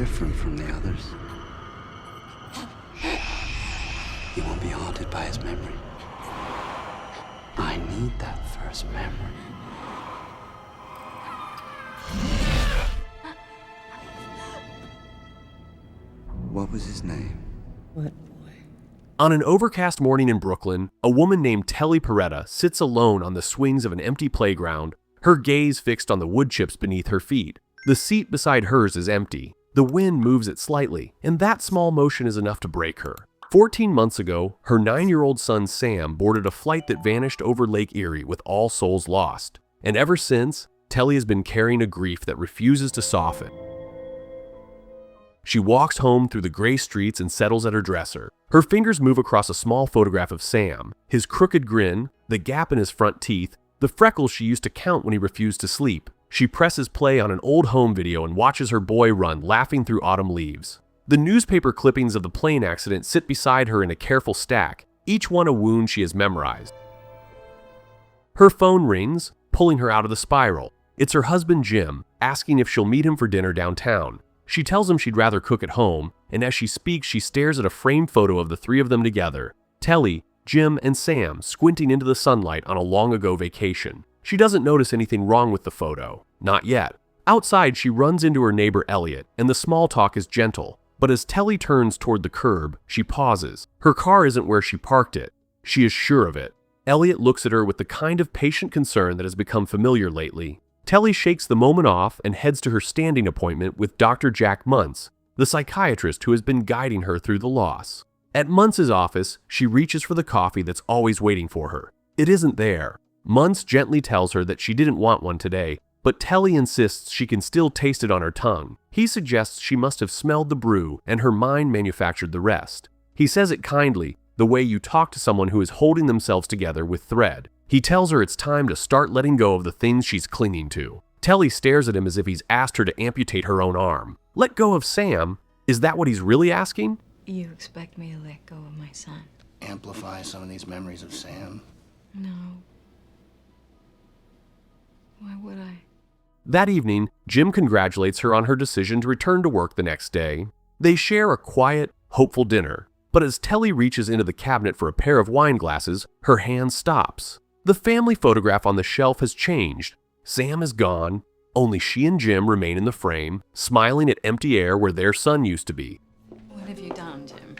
different from the others. He won't be haunted by his memory. I need that first memory. What was his name? What boy? On an overcast morning in Brooklyn, a woman named Telly Paretta sits alone on the swings of an empty playground, her gaze fixed on the wood chips beneath her feet. The seat beside hers is empty. The wind moves it slightly, and that small motion is enough to break her. 14 months ago, her 9-year-old son Sam boarded a flight that vanished over Lake Erie with all souls lost. And ever since, Telly has been carrying a grief that refuses to soften. She walks home through the gray streets and settles at her dresser. Her fingers move across a small photograph of Sam, his crooked grin, the gap in his front teeth, the freckles she used to count when he refused to sleep. She presses play on an old home video and watches her boy run, laughing through autumn leaves. The newspaper clippings of the plane accident sit beside her in a careful stack, each one a wound she has memorized. Her phone rings, pulling her out of the spiral. It's her husband Jim, asking if she'll meet him for dinner downtown. She tells him she'd rather cook at home, and as she speaks, she stares at a framed photo of the three of them together, Telly, Jim, and Sam, squinting into the sunlight on a long-ago vacation. She doesn't notice anything wrong with the photo. Not yet. Outside, she runs into her neighbor Elliot, and the small talk is gentle. But as Telly turns toward the curb, she pauses. Her car isn't where she parked it. She is sure of it. Elliot looks at her with the kind of patient concern that has become familiar lately. Telly shakes the moment off and heads to her standing appointment with Dr. Jack Muntz, the psychiatrist who has been guiding her through the loss. At Muntz's office, she reaches for the coffee that's always waiting for her. It isn't there. Muntz gently tells her that she didn't want one today, but Telly insists she can still taste it on her tongue. He suggests she must have smelled the brew and her mind manufactured the rest. He says it kindly, the way you talk to someone who is holding themselves together with thread. He tells her it's time to start letting go of the things she's clinging to. Telly stares at him as if he's asked her to amputate her own arm. Let go of Sam? Is that what he's really asking? You expect me to let go of my son? Amplify some of these memories of Sam? No. Why would I? That evening, Jim congratulates her on her decision to return to work the next day. They share a quiet, hopeful dinner. But as Telly reaches into the cabinet for a pair of wine glasses, her hand stops. The family photograph on the shelf has changed. Sam is gone. Only she and Jim remain in the frame, smiling at empty air where their son used to be. What have you done, Jim?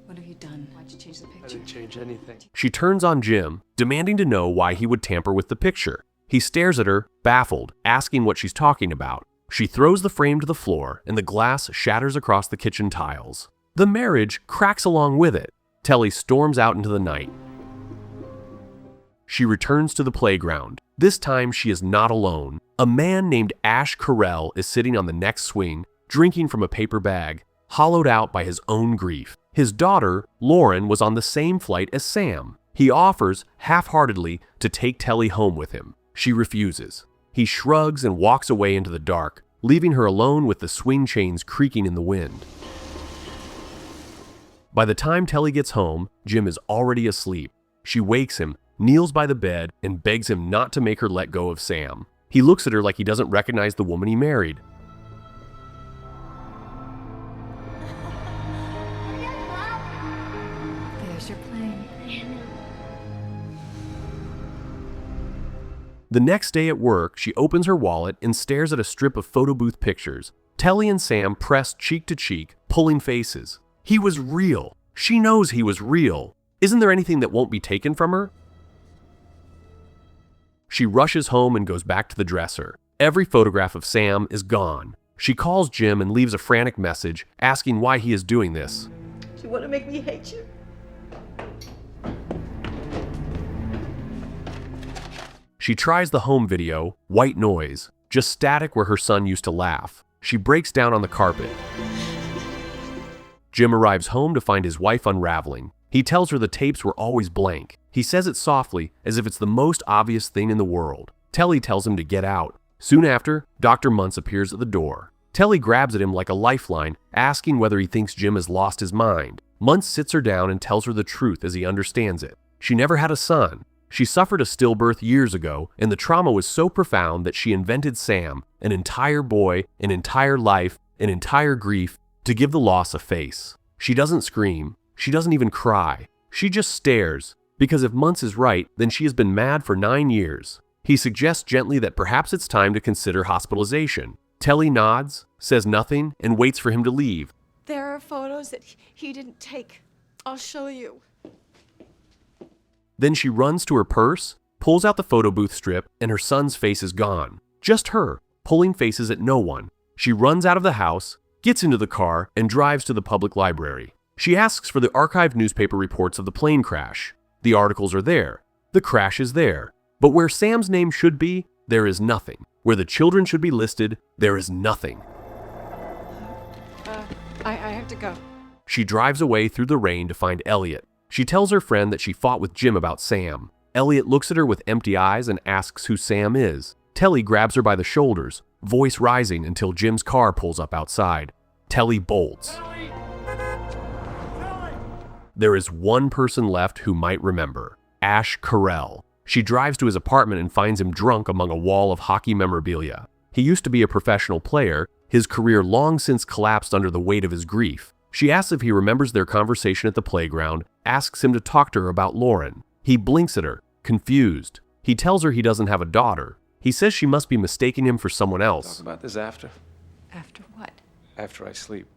What have you done? Why'd you change the picture? I didn't change anything. She turns on Jim, demanding to know why he would tamper with the picture. He stares at her, baffled, asking what she's talking about. She throws the frame to the floor, and the glass shatters across the kitchen tiles. The marriage cracks along with it. Telly storms out into the night. She returns to the playground. This time she is not alone. A man named Ash Carell is sitting on the next swing, drinking from a paper bag, hollowed out by his own grief. His daughter, Lauren, was on the same flight as Sam. He offers, half-heartedly, to take Telly home with him. She refuses. He shrugs and walks away into the dark, leaving her alone with the swing chains creaking in the wind. By the time Telly gets home, Jim is already asleep. She wakes him, kneels by the bed, and begs him not to make her let go of Sam. He looks at her like he doesn't recognize the woman he married. There's your plane. The next day at work, she opens her wallet and stares at a strip of photo booth pictures. Telly and Sam pressed cheek to cheek, pulling faces. He was real. She knows he was real. Isn't there anything that won't be taken from her? She rushes home and goes back to the dresser. Every photograph of Sam is gone. She calls Jim and leaves a frantic message, asking why he is doing this. Do you want to make me hate you? She tries the home video, white noise, just static where her son used to laugh. She breaks down on the carpet. Jim arrives home to find his wife unraveling. He tells her the tapes were always blank. He says it softly, as if it's the most obvious thing in the world. Telly tells him to get out. Soon after, Dr. Muntz appears at the door. Telly grabs at him like a lifeline, asking whether he thinks Jim has lost his mind. Muntz sits her down and tells her the truth as he understands it. She never had a son. She suffered a stillbirth years ago, and the trauma was so profound that she invented Sam, an entire boy, an entire life, an entire grief, to give the loss a face. She doesn't scream. She doesn't even cry. She just stares, because if Muntz is right, then she has been mad for 9 years. He suggests gently that perhaps it's time to consider hospitalization. Telly nods, says nothing, and waits for him to leave. There are photos that he didn't take. I'll show you. Then she runs to her purse, pulls out the photo booth strip, and her son's face is gone. Just her, pulling faces at no one. She runs out of the house, gets into the car, and drives to the public library. She asks for the archived newspaper reports of the plane crash. The articles are there. The crash is there. But where Sam's name should be, there is nothing. Where the children should be listed, there is nothing. I have to go. She drives away through the rain to find Elliot. She tells her friend that she fought with Jim about Sam. Elliot looks at her with empty eyes and asks who Sam is. Telly grabs her by the shoulders, voice rising until Jim's car pulls up outside. Telly bolts. There is one person left who might remember. Ash Carell. She drives to his apartment and finds him drunk among a wall of hockey memorabilia. He used to be a professional player. His career long since collapsed under the weight of his grief. She asks if he remembers their conversation at the playground, asks him to talk to her about Lauren. He blinks at her, confused. He tells her he doesn't have a daughter. He says she must be mistaking him for someone else. Talk about this after. After what? After I sleep.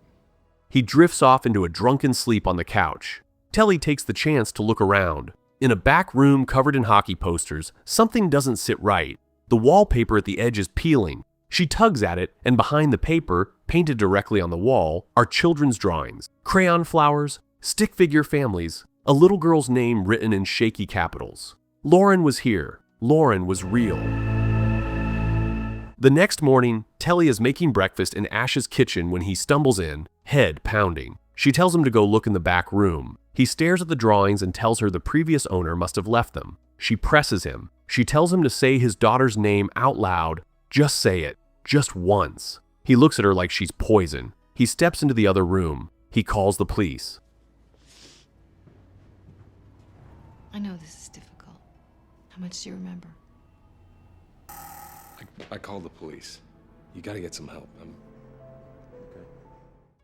He drifts off into a drunken sleep on the couch. Telly takes the chance to look around. In a back room covered in hockey posters, something doesn't sit right. The wallpaper at the edge is peeling. She tugs at it, and behind the paper, painted directly on the wall, are children's drawings. Crayon flowers, stick figure families, a little girl's name written in shaky capitals. Lauren was here. Lauren was real. The next morning, Telly is making breakfast in Ash's kitchen when he stumbles in, head pounding. She tells him to go look in the back room. He stares at the drawings and tells her the previous owner must have left them. She presses him. She tells him to say his daughter's name out loud. Just say it. Just once. He looks at her like she's poison. He steps into the other room. He calls the police. I know this is difficult. How much do you remember? I called the police. You gotta get some help.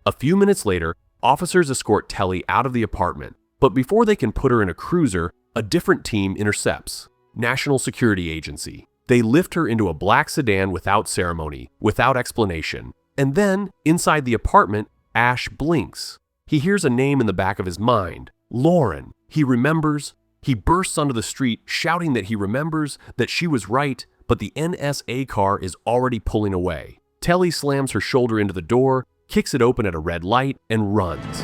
A few minutes later, officers escort Telly out of the apartment, but before they can put her in a cruiser, a different team intercepts. National Security Agency. They lift her into a black sedan without ceremony, without explanation. And then, inside the apartment, Ash blinks. He hears a name in the back of his mind. Lauren. He remembers. He bursts onto the street, shouting that he remembers, that she was right, but the NSA car is already pulling away. Telly slams her shoulder into the door, kicks it open at a red light, and runs.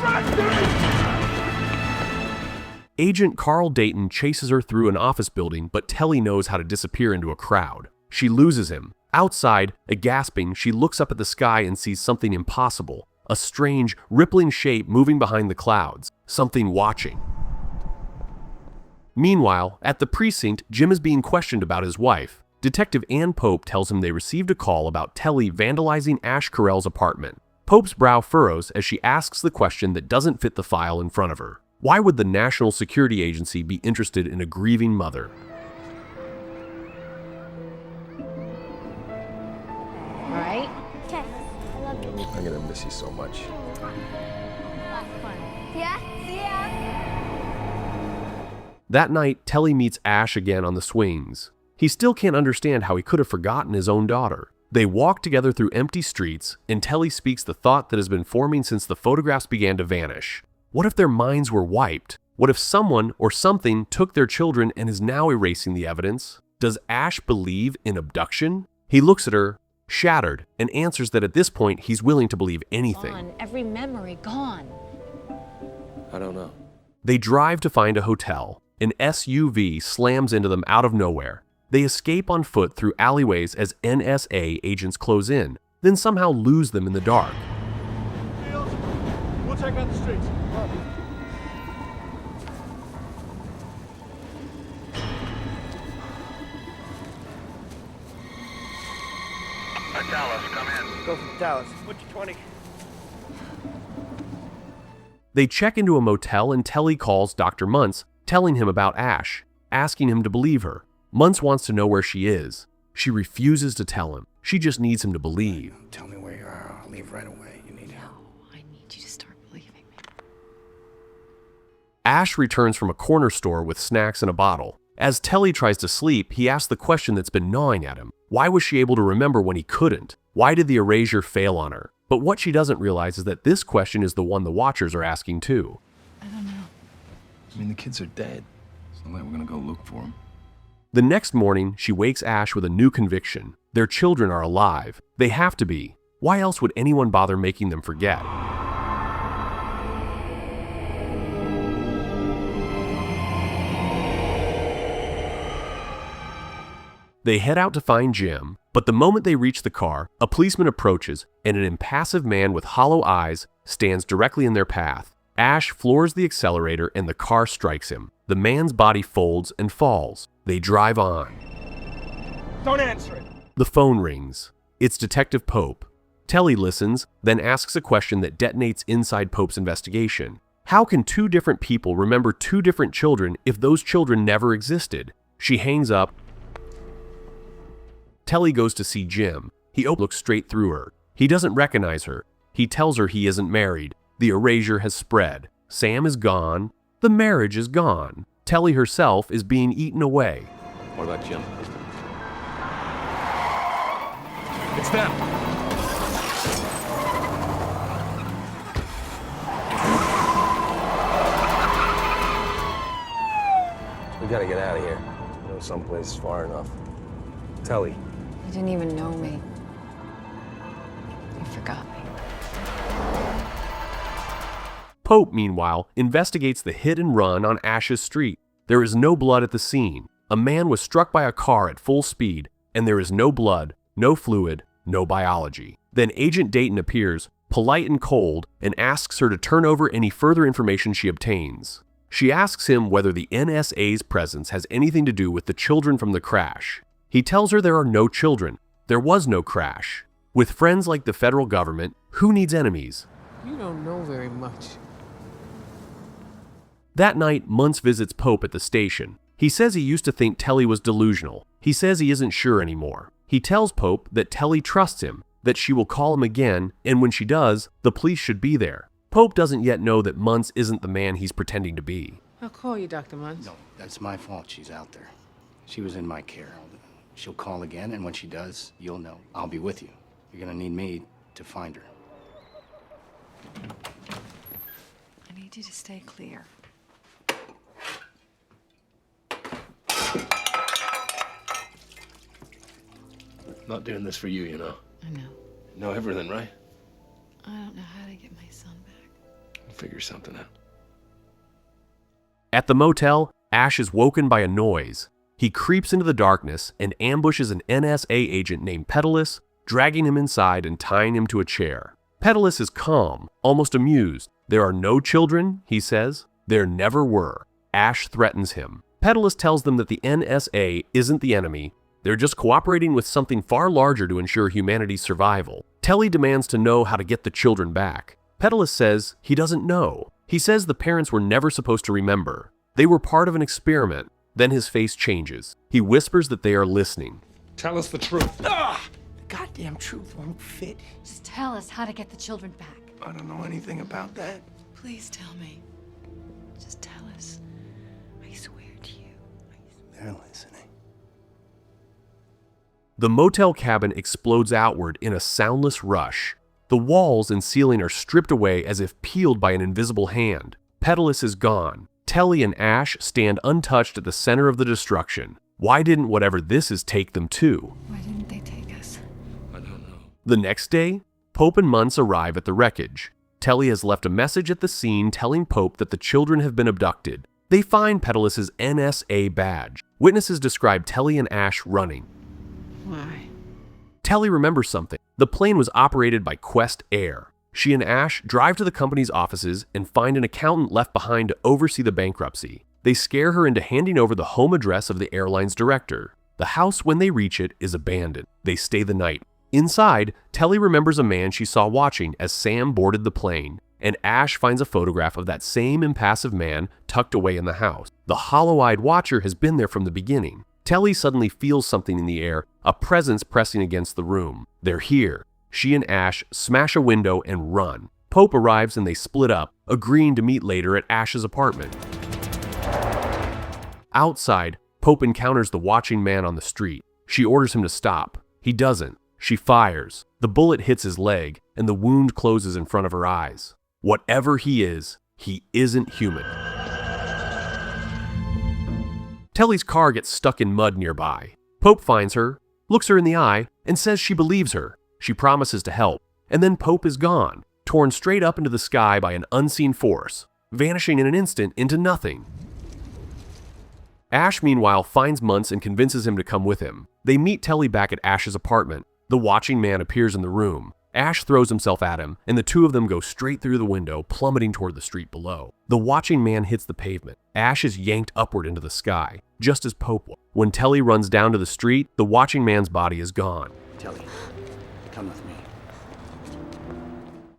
Agent Carl Dayton chases her through an office building, but Telly knows how to disappear into a crowd. She loses him. Outside, gasping, she looks up at the sky and sees something impossible. A strange, rippling shape moving behind the clouds. Something watching. Meanwhile, at the precinct, Jim is being questioned about his wife. Detective Ann Pope tells him they received a call about Telly vandalizing Ash Carell's apartment. Pope's brow furrows as she asks the question that doesn't fit the file in front of her. Why would the National Security Agency be interested in a grieving mother? All right? Okay. I love you. I'm gonna miss you so much. That's fun. Yeah? See ya. That night, Telly meets Ash again on the swings. He still can't understand how he could have forgotten his own daughter. They walk together through empty streets, and Telly speaks the thought that has been forming since the photographs began to vanish. What if their minds were wiped? What if someone or something took their children and is now erasing the evidence? Does Ash believe in abduction? He looks at her, shattered, and answers that at this point he's willing to believe anything. Gone. Every memory gone. I don't know. They drive to find a hotel. An SUV slams into them out of nowhere. They escape on foot through alleyways as NSA agents close in, then somehow lose them in the dark. We'll check out the streets. Dallas, come in. Go for Dallas. What's your 20? They check into a motel and Telly calls Dr. Muntz, telling him about Ash, asking him to believe her. Muntz wants to know where she is. She refuses to tell him. She just needs him to believe. Tell me where you are. I'll leave right away. You need help. I need you to start believing me. Ash returns from a corner store with snacks and a bottle. As Telly tries to sleep, he asks the question that's been gnawing at him. Why was she able to remember when he couldn't? Why did the erasure fail on her? But what she doesn't realize is that this question is the one the watchers are asking too. I don't know. I mean, the kids are dead. It's not like we're gonna go look for them. The next morning, she wakes Ash with a new conviction. Their children are alive. They have to be. Why else would anyone bother making them forget? They head out to find Jim, but the moment they reach the car, a policeman approaches and an impassive man with hollow eyes stands directly in their path. Ash floors the accelerator and the car strikes him. The man's body folds and falls. They drive on. Don't answer it. The phone rings. It's Detective Pope. Telly listens, then asks a question that detonates inside Pope's investigation. How can two different people remember two different children if those children never existed? She hangs up. Telly goes to see Jim. He looks straight through her. He doesn't recognize her. He tells her he isn't married. The erasure has spread. Sam is gone. The marriage is gone. Telly herself is being eaten away. What about Jim? It's them. We gotta get out of here. Know someplace far enough. Telly. You didn't even know me. You forgot me. Pope, meanwhile, investigates the hit and run on Ash's street. There is no blood at the scene. A man was struck by a car at full speed, and there is no blood, no fluid, no biology. Then Agent Dayton appears, polite and cold, and asks her to turn over any further information she obtains. She asks him whether the NSA's presence has anything to do with the children from the crash. He tells her there are no children. There was no crash. With friends like the federal government, who needs enemies? You don't know very much. That night, Muntz visits Pope at the station. He says he used to think Telly was delusional. He says he isn't sure anymore. He tells Pope that Telly trusts him, that she will call him again, and when she does, the police should be there. Pope doesn't yet know that Muntz isn't the man he's pretending to be. I'll call you, Dr. Muntz. No, that's my fault she's out there. She was in my care. She'll call again, and when she does, you'll know. I'll be with you. You're gonna need me to find her. I need you to stay clear. Not doing this for you, you know. I know. You know everything, right? I don't know how to get my son back. We'll figure something out. At the motel, Ash is woken by a noise. He creeps into the darkness and ambushes an NSA agent named Pedalus, dragging him inside and tying him to a chair. Pedalus is calm, almost amused. There are no children, he says. There never were. Ash threatens him. Pedalus tells them that the NSA isn't the enemy. They're just cooperating with something far larger to ensure humanity's survival. Telly demands to know how to get the children back. Pedalus says he doesn't know. He says the parents were never supposed to remember. They were part of an experiment. Then his face changes. He whispers that they are listening. Tell us the truth. The goddamn truth won't fit. Just tell us how to get the children back. I don't know anything about that. Please tell me. Just tell us. I swear to you. They're listening. The motel cabin explodes outward in a soundless rush. The walls and ceiling are stripped away as if peeled by an invisible hand. Pedalus is gone. Telly and Ash stand untouched at the center of the destruction. Why didn't whatever this is take them too? Why didn't they take us? I don't know. The next day, Pope and Muntz arrive at the wreckage. Telly has left a message at the scene telling Pope that the children have been abducted. They find Pedalus's NSA badge. Witnesses describe Telly and Ash running. Why? Telly remembers something. The plane was operated by Quest Air. She and Ash drive to the company's offices and find an accountant left behind to oversee the bankruptcy. They scare her into handing over the home address of the airline's director. The house, when they reach it, is abandoned. They stay the night. Inside, Telly remembers a man she saw watching as Sam boarded the plane, and Ash finds a photograph of that same impassive man tucked away in the house. The hollow-eyed watcher has been there from the beginning. Telly suddenly feels something in the air, a presence pressing against the room. They're here. She and Ash smash a window and run. Pope arrives and they split up, agreeing to meet later at Ash's apartment. Outside, Pope encounters the watching man on the street. She orders him to stop. He doesn't. She fires. The bullet hits his leg, and the wound closes in front of her eyes. Whatever he isn't human. Telly's car gets stuck in mud nearby. Pope finds her, looks her in the eye, and says she believes her. She promises to help, and then Pope is gone, torn straight up into the sky by an unseen force, vanishing in an instant into nothing. Ash, meanwhile, finds Muntz and convinces him to come with him. They meet Telly back at Ash's apartment. The watching man appears in the room. Ash throws himself at him, and the two of them go straight through the window, plummeting toward the street below. The watching man hits the pavement. Ash is yanked upward into the sky, just as Pope was. When Telly runs down to the street, the watching man's body is gone. Telly, come with me.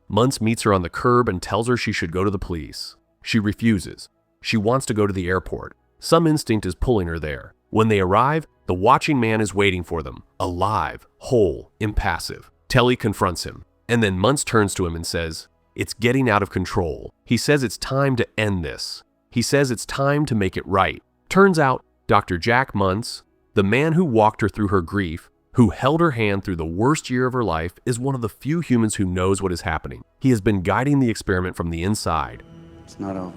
Muntz meets her on the curb and tells her she should go to the police. She refuses. She wants to go to the airport. Some instinct is pulling her there. When they arrive, the watching man is waiting for them, alive, whole, impassive. Telly confronts him, and then Muntz turns to him and says, "It's getting out of control." He says it's time to end this. He says it's time to make it right. Turns out, Dr. Jack Muntz, the man who walked her through her grief, who held her hand through the worst year of her life, is one of the few humans who knows what is happening. He has been guiding the experiment from the inside. It's not over.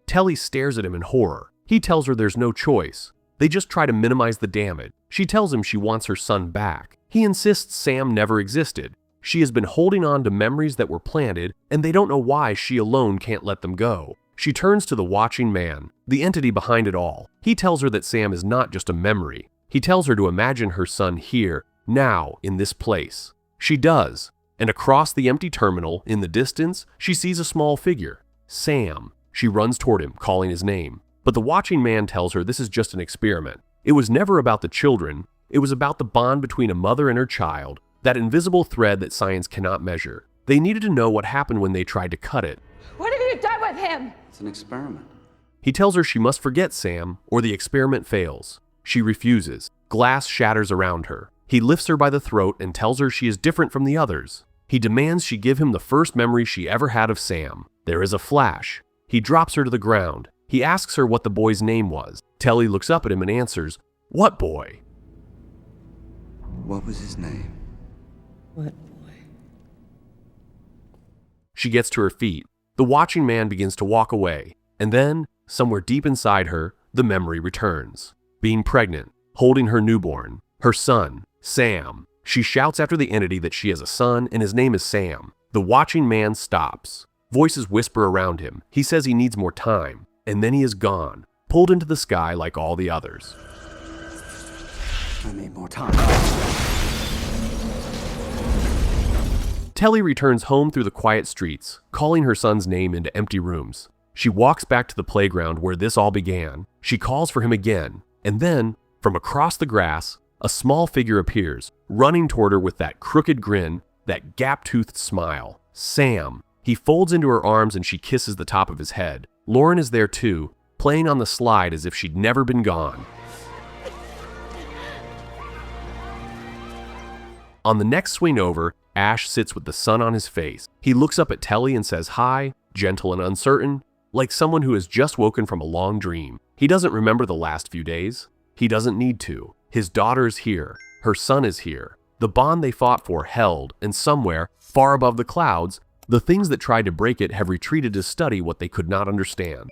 Telly stares at him in horror. He tells her there's no choice. They just try to minimize the damage. She tells him she wants her son back. He insists Sam never existed. She has been holding on to memories that were planted, and they don't know why she alone can't let them go. She turns to the watching man, the entity behind it all. He tells her that Sam is not just a memory. He tells her to imagine her son here, now, in this place. She does, and across the empty terminal, in the distance, she sees a small figure. Sam. She runs toward him, calling his name. But the watching man tells her this is just an experiment. It was never about the children. It was about the bond between a mother and her child, that invisible thread that science cannot measure. They needed to know what happened when they tried to cut it. What have you done with him? It's an experiment. He tells her she must forget Sam, or the experiment fails. She refuses. Glass shatters around her. He lifts her by the throat and tells her she is different from the others. He demands she give him the first memory she ever had of Sam. There is a flash. He drops her to the ground. He asks her what the boy's name was. Telly looks up at him and answers, "What boy?" What was his name? What boy? She gets to her feet. The watching man begins to walk away. And then, somewhere deep inside her, the memory returns. Being pregnant, holding her newborn, her son, Sam. She shouts after the entity that she has a son and his name is Sam. The watching man stops. Voices whisper around him. He says he needs more time. And then he is gone, pulled into the sky like all the others. I need more time. Telly returns home through the quiet streets, calling her son's name into empty rooms. She walks back to the playground where this all began. She calls for him again, and then, from across the grass, a small figure appears, running toward her with that crooked grin, that gap-toothed smile. Sam. He folds into her arms and she kisses the top of his head. Lauren is there too, playing on the slide as if she'd never been gone. On the next swing over, Ash sits with the sun on his face. He looks up at Telly and says hi, gentle and uncertain, like someone who has just woken from a long dream. He doesn't remember the last few days. He doesn't need to. His daughter is here. Her son is here. The bond they fought for held, and somewhere, far above the clouds, the things that tried to break it have retreated to study what they could not understand.